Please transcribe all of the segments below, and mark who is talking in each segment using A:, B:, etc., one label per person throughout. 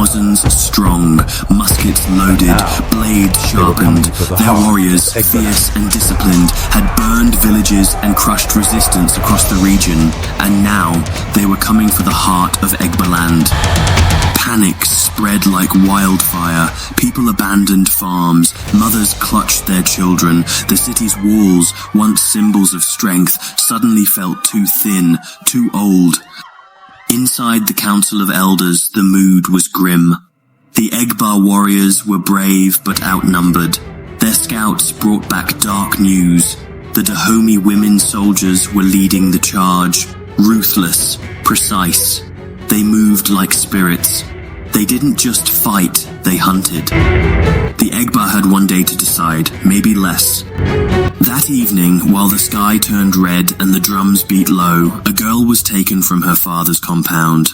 A: thousands strong, muskets loaded, blades sharpened. Their warriors, fierce and disciplined, had burned villages and crushed resistance across the region, and now they were coming for the heart of Egba land. Panic spread like wildfire. People abandoned farms. Mothers clutched their children. The city's walls, once symbols of strength, suddenly felt too thin, too old. Inside the Council of Elders, the mood was grim. The Egba warriors were brave but outnumbered. Their scouts brought back dark news. The Dahomey women soldiers were leading the charge. Ruthless, precise. They moved like spirits. They didn't just fight, they hunted. The Egba had one day to decide, maybe less. That evening, while the sky turned red and the drums beat low, a girl was taken from her father's compound.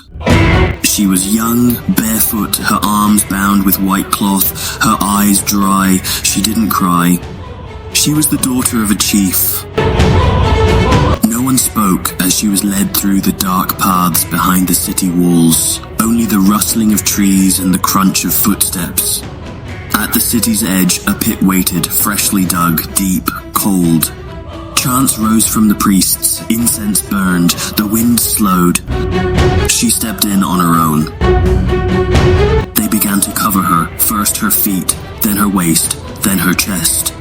A: She was young, barefoot, her arms bound with white cloth, her eyes dry. She didn't cry. She was the daughter of a chief. No one spoke as she was led through the dark paths behind the city walls, only the rustling of trees and the crunch of footsteps. At the city's edge, a pit waited, freshly dug, deep, cold. Chants rose from the priests, incense burned, the wind slowed. She stepped in on her own. They began to cover her, first her feet, then her waist, then her chest.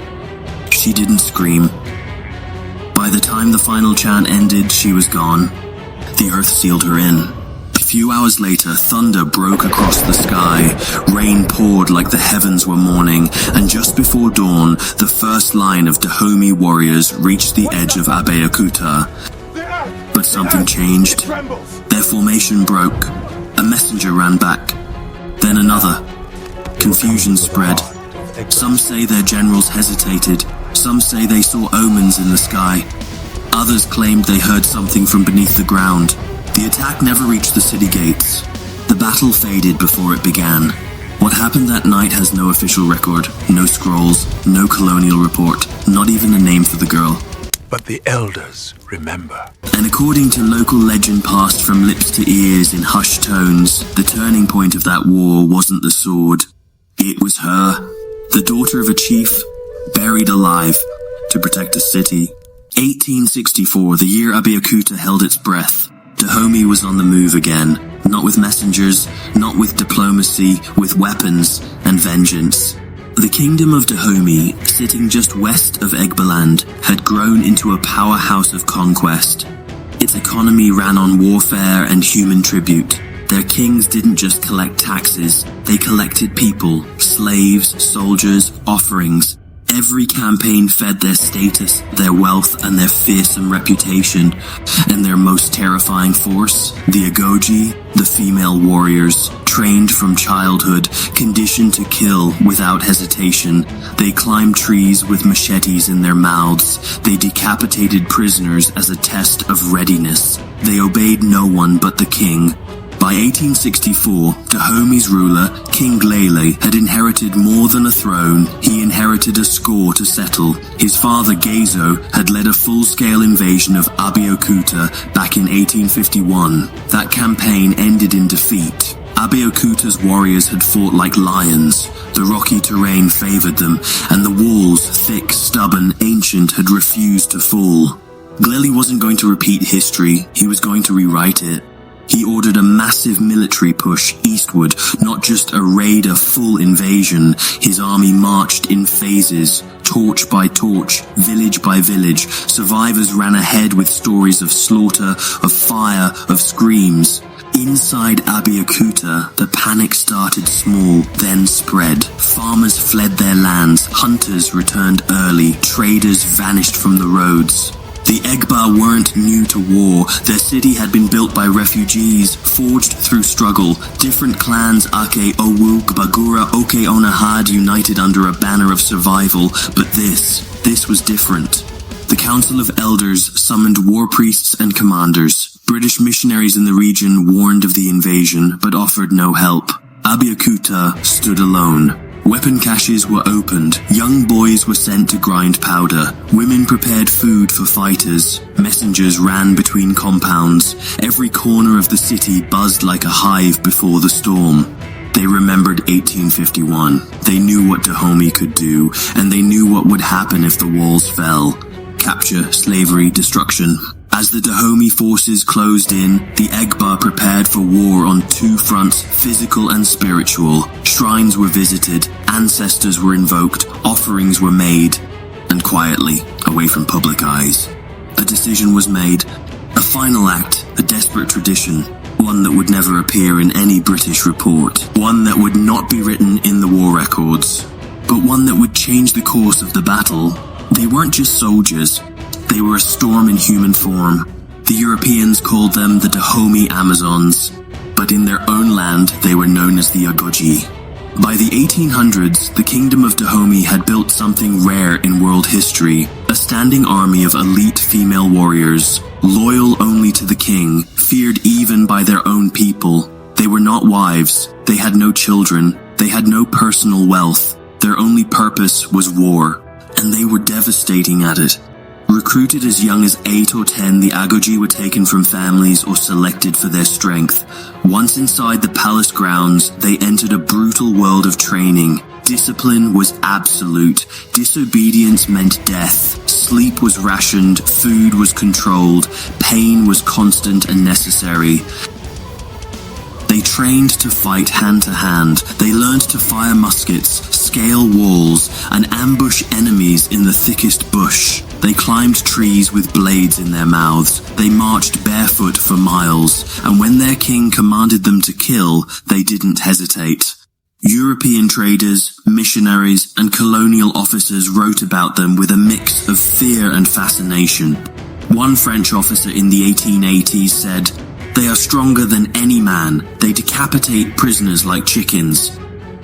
A: She didn't scream. By the time the final chant ended, she was gone. The earth sealed her in. A few hours later, thunder broke across the sky. Rain poured like the heavens were mourning, and just before dawn, the first line of Dahomey warriors reached the edge of Abeokuta. But something changed. Their formation broke. A messenger ran back. Then another. Confusion spread. Some say their generals hesitated. Some say they saw omens in the sky. Others claimed they heard something from beneath the ground. The attack never reached the city gates. The battle faded before it began. What happened that night has no official record, no scrolls, no colonial report, not even a name for the girl.
B: But the elders remember.
A: And according to local legend passed from lips to ears in hushed tones, the turning point of that war wasn't the sword. It was her, the daughter of a chief, buried alive to protect a city. 1864, the year Abeokuta held its breath. Dahomey was on the move again, not with messengers, not with diplomacy, with weapons and vengeance. The kingdom of Dahomey, sitting just west of Egba land, had grown into a powerhouse of conquest. Its economy ran on warfare and human tribute. Their kings didn't just collect taxes, they collected people, slaves, soldiers, offerings. Every campaign fed their status, their wealth, and their fearsome reputation. And their most terrifying force, the Agojie, the female warriors, trained from childhood, conditioned to kill without hesitation. They climbed trees with machetes in their mouths. They decapitated prisoners as a test of readiness. They obeyed no one but the king. By 1864, Dahomey's ruler, King Lele, had inherited more than a throne. He inherited a score to settle. His father, Gezo, had led a full-scale invasion of Abeokuta back in 1851. That campaign ended in defeat. Abeokuta's warriors had fought like lions. The rocky terrain favored them, and the walls, thick, stubborn, ancient, had refused to fall. Lele wasn't going to repeat history. He was going to rewrite it. He ordered a massive military push eastward, not just a raid, a full invasion. His army marched in phases, torch by torch, village by village. Survivors ran ahead with stories of slaughter, of fire, of screams. Inside Abeokuta, the panic started small, then spread. Farmers fled their lands, hunters returned early, traders vanished from the roads. The Egba weren't new to war. Their city had been built by refugees, forged through struggle. Different clans, Ake, Owu, Gbagura, Oke Onahad, united under a banner of survival. But this was different. The Council of Elders summoned war priests and commanders. British missionaries in the region warned of the invasion, but offered no help. Abeokuta stood alone. Weapon caches were opened. Young boys were sent to grind powder. Women prepared food for fighters. Messengers ran between compounds. Every corner of the city buzzed like a hive before the storm. They remembered 1851. They knew what Dahomey could do, and they knew what would happen if the walls fell. Capture, slavery, destruction. As the Dahomey forces closed in, the Egba prepared for war on two fronts, physical and spiritual. Shrines were visited, ancestors were invoked, offerings were made, and quietly, away from public eyes, a decision was made. A final act, a desperate tradition, one that would never appear in any British report, one that would not be written in the war records, but one that would change the course of the battle. They weren't just soldiers, they were a storm in human form. The Europeans called them the Dahomey Amazons, but in their own land they were known as the Agojie. By the 1800s, the Kingdom of Dahomey had built something rare in world history, a standing army of elite female warriors, loyal only to the king, feared even by their own people. They were not wives, they had no children, they had no personal wealth. Their only purpose was war, and they were devastating at it. Recruited as young as 8 or 10, the Agojie were taken from families or selected for their strength. Once inside the palace grounds, they entered a brutal world of training. Discipline was absolute. Disobedience meant death. Sleep was rationed, food was controlled, pain was constant and necessary. They trained to fight hand to hand. They learned to fire muskets, scale walls, and ambush enemies in the thickest bush. They climbed trees with blades in their mouths. They marched barefoot for miles, and when their king commanded them to kill, they didn't hesitate. European traders, missionaries, and colonial officers wrote about them with a mix of fear and fascination. One French officer in the 1880s said, "They are stronger than any man. They decapitate prisoners like chickens."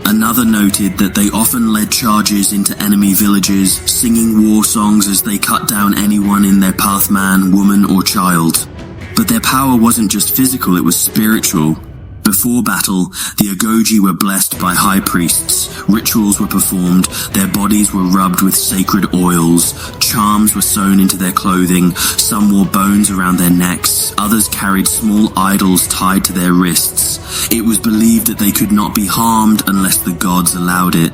A: Another noted that they often led charges into enemy villages, singing war songs as they cut down anyone in their path, man, woman, or child. But their power wasn't just physical, it was spiritual. Before battle, the Agojie were blessed by high priests, rituals were performed, their bodies were rubbed with sacred oils, charms were sewn into their clothing, some wore bones around their necks, others carried small idols tied to their wrists. It was believed that they could not be harmed unless the gods allowed it.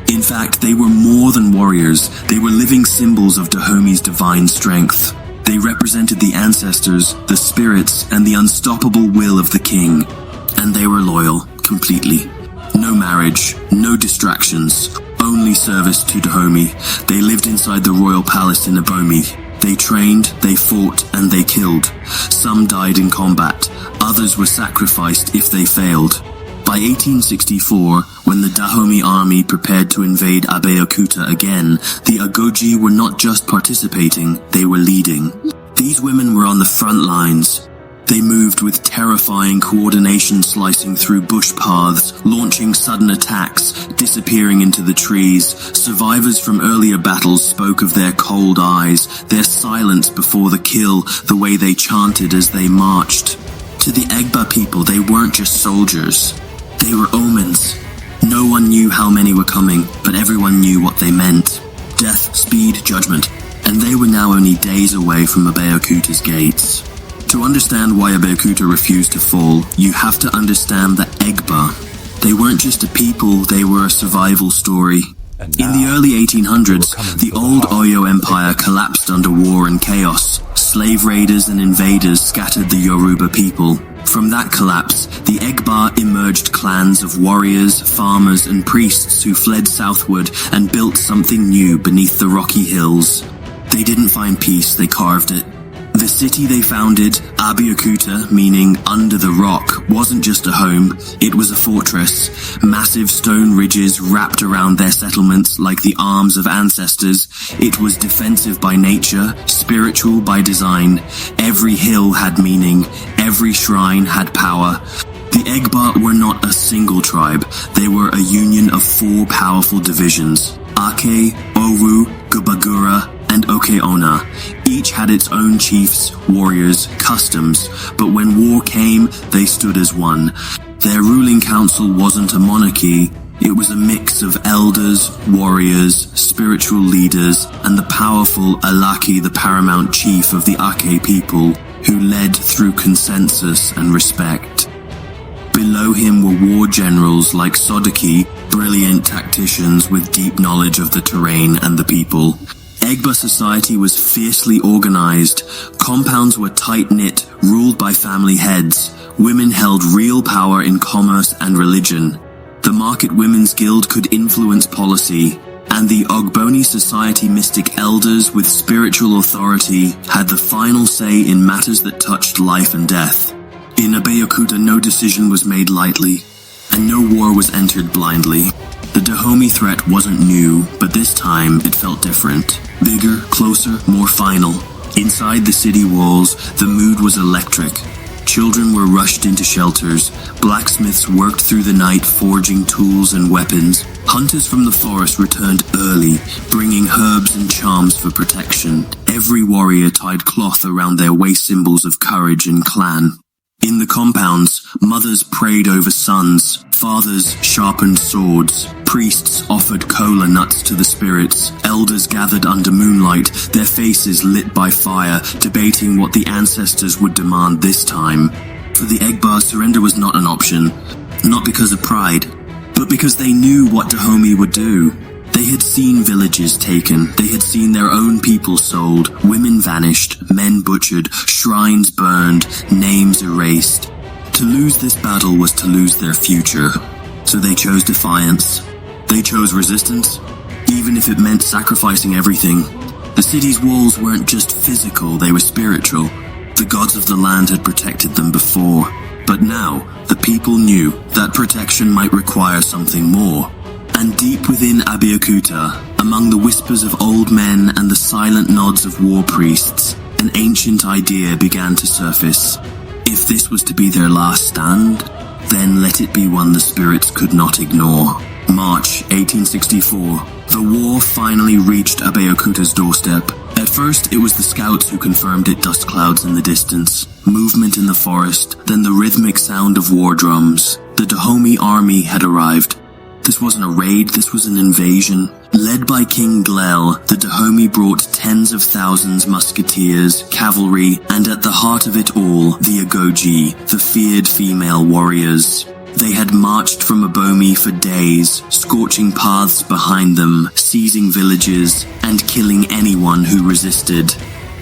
A: In fact, they were more than warriors, they were living symbols of Dahomey's divine strength. They represented the ancestors, the spirits, and the unstoppable will of the king. And they were loyal, completely. No marriage, no distractions, only service to Dahomey. They lived inside the royal palace in Dahomey. They trained, they fought, and they killed. Some died in combat, others were sacrificed if they failed. By 1864, when the Dahomey army prepared to invade Abeokuta again, the Agojie were not just participating, they were leading. These women were on the front lines. They moved with terrifying coordination, slicing through bush paths, launching sudden attacks, disappearing into the trees. Survivors from earlier battles spoke of their cold eyes, their silence before the kill, the way they chanted as they marched. To the Egba people, they weren't just soldiers. They were omens. No one knew how many were coming, but everyone knew what they meant. Death, speed, judgment. And they were now only days away from Abeokuta's gates. To understand why Abeokuta refused to fall, you have to understand the Egba. They weren't just a people, they were a survival story. In the early 1800s, the old Oyo Empire collapsed under war and chaos. Slave raiders and invaders scattered the Yoruba people. From that collapse, the Egba emerged clans of warriors, farmers, and priests who fled southward and built something new beneath the rocky hills. They didn't find peace, they carved it. The city they founded, Abeokuta, meaning under the rock, wasn't just a home, it was a fortress. Massive stone ridges wrapped around their settlements like the arms of ancestors. It was defensive by nature, spiritual by design. Every hill had meaning, every shrine had power. The Egba were not a single tribe, they were a union of 4 powerful divisions. Ake, Owu, Gubagura, and Okeona. Each had its own chiefs, warriors, customs, but when war came, they stood as one. Their ruling council wasn't a monarchy, it was a mix of elders, warriors, spiritual leaders, and the powerful Alaki, the paramount chief of the Ake people, who led through consensus and respect. Below him were war generals like Sodaki, brilliant tacticians with deep knowledge of the terrain and the people. Egba society was fiercely organized. Compounds were tight-knit, ruled by family heads. Women held real power in commerce and religion. The Market Women's Guild could influence policy, and the Ogboni society mystic elders with spiritual authority had the final say in matters that touched life and death. In Abeokuta, no decision was made lightly, and no war was entered blindly. The Dahomey threat wasn't new, but this time it felt different. Bigger, closer, more final. Inside the city walls, the mood was electric. Children were rushed into shelters. Blacksmiths worked through the night forging tools and weapons. Hunters from the forest returned early, bringing herbs and charms for protection. Every warrior tied cloth around their waist symbols of courage and clan. In the compounds, mothers prayed over sons, fathers sharpened swords, priests offered kola nuts to the spirits, elders gathered under moonlight, their faces lit by fire, debating what the ancestors would demand this time. For the Egba, surrender was not an option, not because of pride, but because they knew what Dahomey would do. They had seen villages taken, they had seen their own people sold, women vanished, men butchered, shrines burned, names erased. To lose this battle was to lose their future. So they chose defiance. They chose resistance, even if it meant sacrificing everything. The city's walls weren't just physical, they were spiritual. The gods of the land had protected them before. But now, the people knew that protection might require something more. And deep within Abeokuta, among the whispers of old men and the silent nods of war priests, an ancient idea began to surface. If this was to be their last stand, then let it be one the spirits could not ignore. March 1864. The war finally reached Abeokuta's doorstep. At first, it was the scouts who confirmed it, dust clouds in the distance, movement in the forest, then the rhythmic sound of war drums. The Dahomey army had arrived. This wasn't a raid, this was an invasion. Led by King Glel, the Dahomey brought tens of thousands musketeers, cavalry, and at the heart of it all, the Agojie, the feared female warriors. They had marched from Abomey for days, scorching paths behind them, seizing villages, and killing anyone who resisted.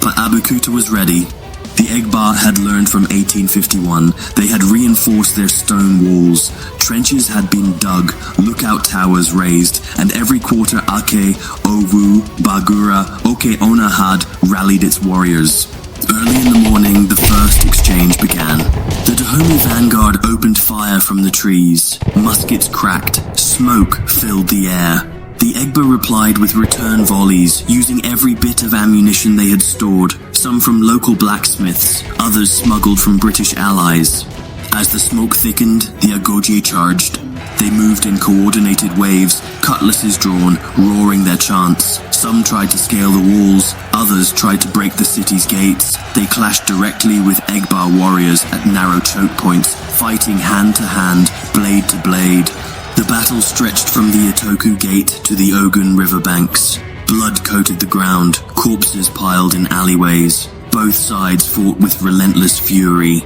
A: But Abeokuta was ready. The Egba had learned from 1851. They had reinforced their stone walls. Trenches had been dug, lookout towers raised, and every quarter Ake, Owu, Bagura, Okeona had rallied its warriors. Early in the morning, the first exchange began. The Dahomey vanguard opened fire from the trees. Muskets cracked. Smoke filled the air. The Egba replied with return volleys, using every bit of ammunition they had stored, some from local blacksmiths, others smuggled from British allies. As the smoke thickened, the Agojie charged. They moved in coordinated waves, cutlasses drawn, roaring their chants. Some tried to scale the walls, others tried to break the city's gates. They clashed directly with Egba warriors at narrow choke points, fighting hand to hand, blade to blade. The battle stretched from the Itoku Gate to the Ogun riverbanks. Blood coated the ground, corpses piled in alleyways. Both sides fought with relentless fury.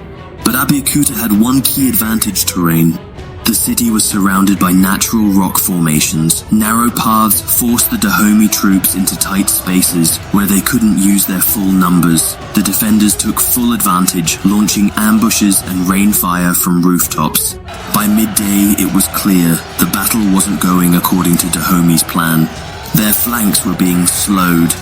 A: But Abeokuta had one key advantage terrain. The city was surrounded by natural rock formations. Narrow paths forced the Dahomey troops into tight spaces where they couldn't use their full numbers. The defenders took full advantage, launching ambushes and rainfire from rooftops. By midday, it was clear the battle wasn't going according to Dahomey's plan. Their flanks were being slowed.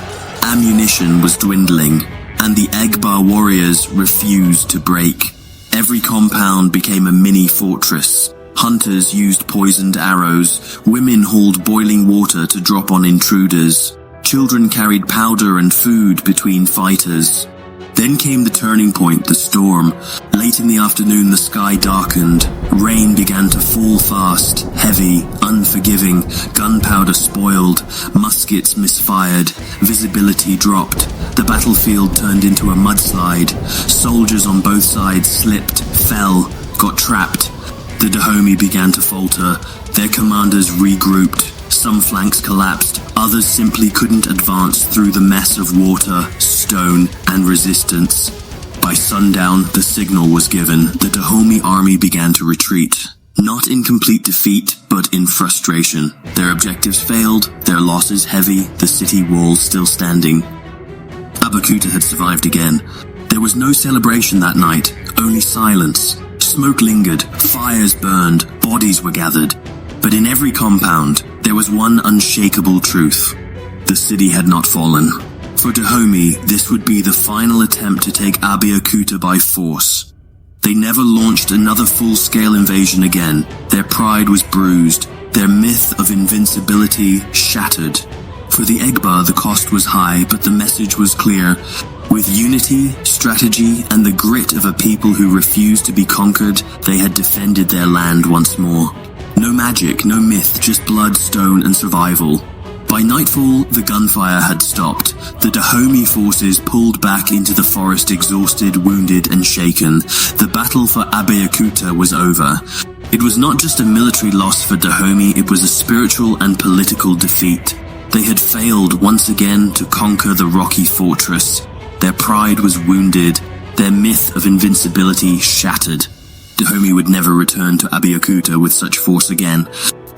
A: Ammunition was dwindling, and the Egba warriors refused to break. Every compound became a mini fortress. Hunters used poisoned arrows. Women hauled boiling water to drop on intruders. Children carried powder and food between fighters. Then came the turning point, the storm. Late in the afternoon, the sky darkened. Rain began to fall fast, heavy, unforgiving. Gunpowder spoiled. Muskets misfired. Visibility dropped. The battlefield turned into a mudslide. Soldiers on both sides slipped, fell, got trapped. The Dahomey began to falter. Their commanders regrouped. Some flanks collapsed. Others simply couldn't advance through the mess of water, stone, and resistance. By sundown, the signal was given. The Dahomey army began to retreat. Not in complete defeat, but in frustration. Their objectives failed, their losses heavy, the city walls still standing. Abeokuta had survived again. There was no celebration that night, only silence. Smoke lingered, fires burned, bodies were gathered. But in every compound, there was one unshakable truth. The city had not fallen. For Dahomey, this would be the final attempt to take Abeokuta by force. They never launched another full-scale invasion again. Their pride was bruised, their myth of invincibility shattered. For the Egba, the cost was high, but the message was clear. With unity, strategy, and the grit of a people who refused to be conquered, they had defended their land once more. No magic, no myth, just blood, stone, and survival. By nightfall, the gunfire had stopped. The Dahomey forces pulled back into the forest, exhausted, wounded, and shaken. The battle for Abeokuta was over. It was not just a military loss for Dahomey, it was a spiritual and political defeat. They had failed once again to conquer the rocky fortress. Their pride was wounded, their myth of invincibility shattered. Dahomey would never return to Abeokuta with such force again.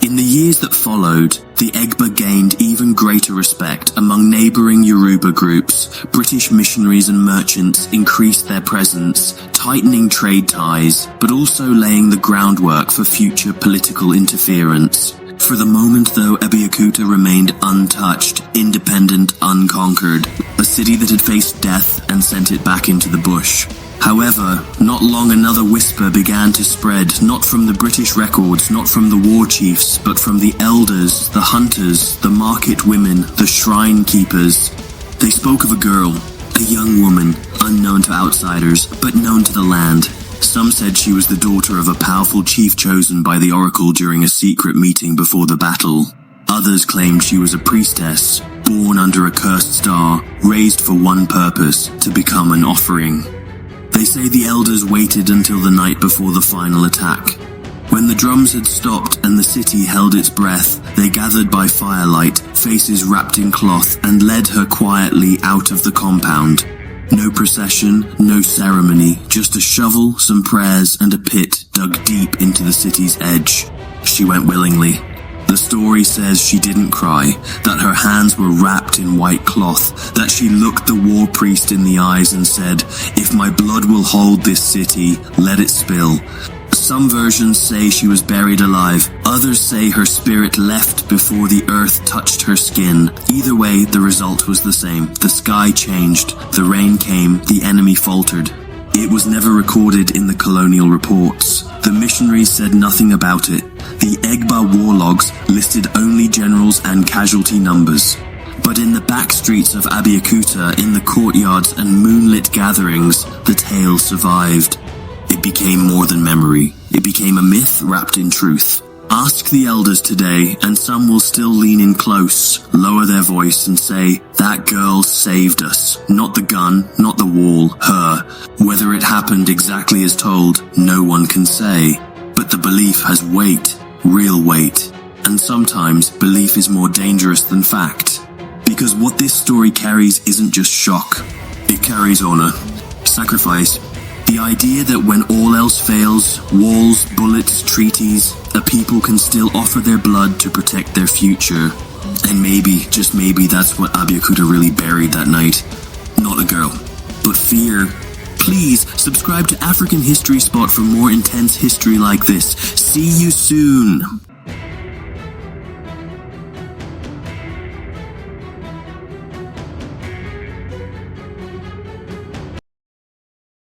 A: In the years that followed, the Egba gained even greater respect among neighboring Yoruba groups. British missionaries and merchants increased their presence, tightening trade ties, but also laying the groundwork for future political interference. For the moment, though, Abeokuta remained untouched, independent, unconquered, a city that had faced death and sent it back into the bush. However, not long another whisper began to spread, not from the British records, not from the war chiefs, but from the elders, the hunters, the market women, the shrine keepers. They spoke of a girl, a young woman, unknown to outsiders, but known to the land. Some said she was the daughter of a powerful chief chosen by the oracle during a secret meeting before the battle. Others claimed she was a priestess, born under a cursed star, raised for one purpose, to become an offering. They say the elders waited until the night before the final attack. When the drums had stopped and the city held its breath, they gathered by firelight, faces wrapped in cloth, and led her quietly out of the compound. No procession, no ceremony, just a shovel, some prayers, and a pit dug deep into the city's edge. She went willingly. The story says she didn't cry, that her hands were wrapped in white cloth, that she looked the war priest in the eyes and said, "If my blood will hold this city, let it spill." Some versions say she was buried alive, others say her spirit left before the earth touched her skin. Either way, the result was the same. The sky changed, the rain came, the enemy faltered. It was never recorded in the colonial reports. The missionaries said nothing about it. The Egba war logs listed only generals and casualty numbers. But in the back streets of Abeokuta, in the courtyards and moonlit gatherings, the tale survived. It became more than memory. It became a myth wrapped in truth. Ask the elders today, and some will still lean in close, lower their voice and say, "That girl saved us. Not the gun, not the wall, her." Whether it happened exactly as told, no one can say. But the belief has weight, real weight. And sometimes belief is more dangerous than fact. Because what this story carries isn't just shock. It carries honor, sacrifice. The idea that when all else fails, walls, bullets, treaties, a people can still offer their blood to protect their future. And maybe, just maybe, that's what Abeokuta really buried that night. Not a girl, but fear. Please subscribe to African History Spot for more intense history like this. See you soon!